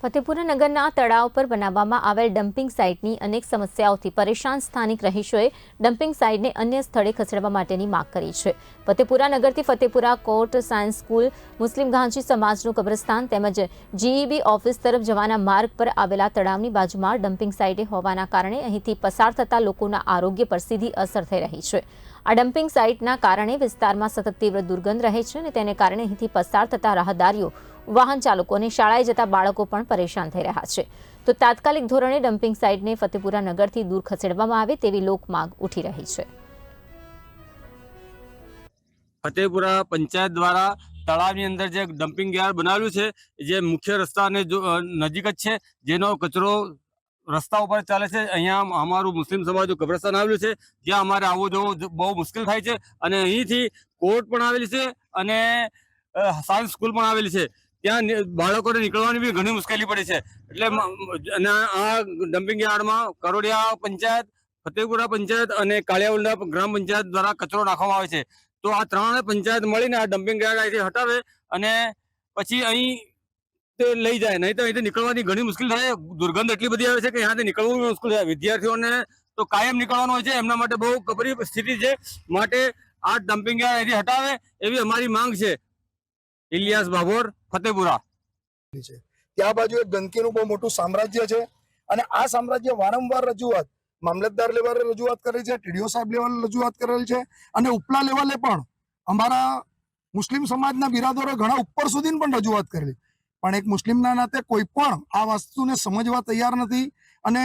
ફતેપુરા નગરના તળાવ પર બનાવવામાં આવેલ ડમ્પિંગ સાઇટની અનેક સમસ્યાઓથી પરેશાન સ્થાનિક રહીશોએ ડમ્પિંગ સાઇટને અન્ય સ્થળે ખસેડવા માટેની માંગ કરી છે। ફતેપુરા નગરથી ફતેપુરા કોર્ટ, સાયન્સ સ્કૂલ, મુસ્લિમ ઘાંચી સમાજનું કબ્રસ્તાન તેમજ જીઈબી ઓફિસ તરફ જવાના માર્ગ પર આવેલા તળાવની બાજુમાં ડમ્પિંગ સાઇટે હોવાના કારણે અહીંથી પસાર થતા લોકોના આરોગ્ય પર સીધી અસર થઈ રહી છે। આ ડમ્પિંગ સાઇટના કારણે વિસ્તારમાં સતત તીવ્ર દુર્ગંધ રહે છે અને તેને કારણે અહીંથી પસાર થતા રાહદારીઓ, વાહન ચાલકો અને શાળાએ જતા બાળકો પણ પરેશાન થઈ રહ્યા છે। તો તાત્કાલિક ધોરણે ડમ્પિંગ સાઇટને ફતેપુરા નગરથી દૂર ખસેડવામાં આવે તેવી લોકમાંગ ઉઠી રહી છે। ફતેપુરા પંચાયત द्वारा તળાવની અંદર જે ડમ્પિંગ યાર્ડ બનાવ્યું છે, જે મુખ્ય રસ્તાને નજીક જ છે, જેનો કચરો રસ્તા ઉપર ચાલે છે। અહીંયા અમારું મુસ્લિમ સમાજનું કબ્રસ્તાન આવેલું છે, જ્યાં અમારે આવવું જવું બહુ મુશ્કેલ થાય છે અને અહીંથી કોર્ટ પણ આવેલી છે અને સાયન્સ સ્કૂલ પણ આવેલી છે। ત્યાં બાળકોને નીકળવાની બી ઘણી મુશ્કેલી પડે છે। એટલે અને આ ડમ્પિંગ યાર્ડમાં કરોડિયા પંચાયત, ફતેપુરા પંચાયત અને કાળિયાવંડા ગ્રામ પંચાયત દ્વારા કચરો નાખવામાં આવે છે। તો આ ત્રણ પંચાયત મળીને આ ડમ્પિંગ યાર્ડ અહીંથી હટાવે અને પછી અહીં લઈ જાય, નહીં તો અહીંથી નીકળવાની ઘણી મુશ્કેલ થાય। દુર્ગંધ એટલી બધી આવે છે કે અહીંયાથી નીકળવું મુશ્કેલ થાય। વિદ્યાર્થીઓને તો કાયમ નીકળવાનું હોય છે, એમના માટે બહુ કપરી સ્થિતિ છે। માટે આ ડમ્પિંગ યાર્ડ અહીંથી હટાવે એવી અમારી માંગ છે। ઇલિયાસ ભાભોર, ફતેપુરા। ત્યાં બાજુ એક ગંદકીનું બહુ મોટું સામ્રાજ્ય છે અને આ સામ્રાજ્ય વારંવાર રજૂઆત મામલતદાર લેવલે રજૂઆત કરેલી છે, ટીડીઓ સાહેબ લેવલે રજૂઆત કરેલી છે અને ઉપલા લેવલે પણ અમારા મુસ્લિમ સમાજના બિરાદરો ઘણા ઉપર સુધી પણ રજૂઆત કરેલી, પણ એક મુસ્લિમના નાતે કોઈ પણ આ વસ્તુને સમજવા તૈયાર નથી। અને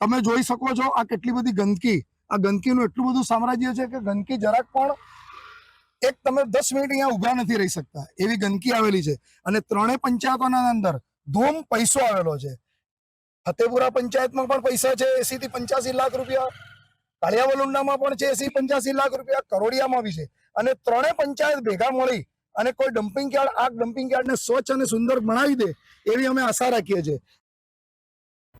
તમે જોઈ શકો છો આ કેટલી બધી ગંદકી, આ ગંદકીનું એટલું બધું સામ્રાજ્ય છે કે ગંદકી જરાક પણ એક તમે 10 મિનિટ અહીંયા ઉભા નથી રહી શકતા એવી ગંદકી આવેલી છે અને ત્રણેય પંચાયતોના અંદર ધૂમ પૈસો આવેલો છે। ફતેપુરા પંચાયતમાં પણ પૈસા છે 80 થી 85 લાખ રૂપિયા, કાળિયાવલુંડામાં પણ છે 80-85 લાખ રૂપિયા, કરોડિયામાં બી છે અને ત્રણેય પંચાયત ભેગા મળી અને કોઈ ડમ્પિંગ યાર્ડ આ ડમ્પિંગ યાર્ડને સ્વચ્છ અને સુંદર બનાવી દે એવી અમે આશા રાખીએ છીએ।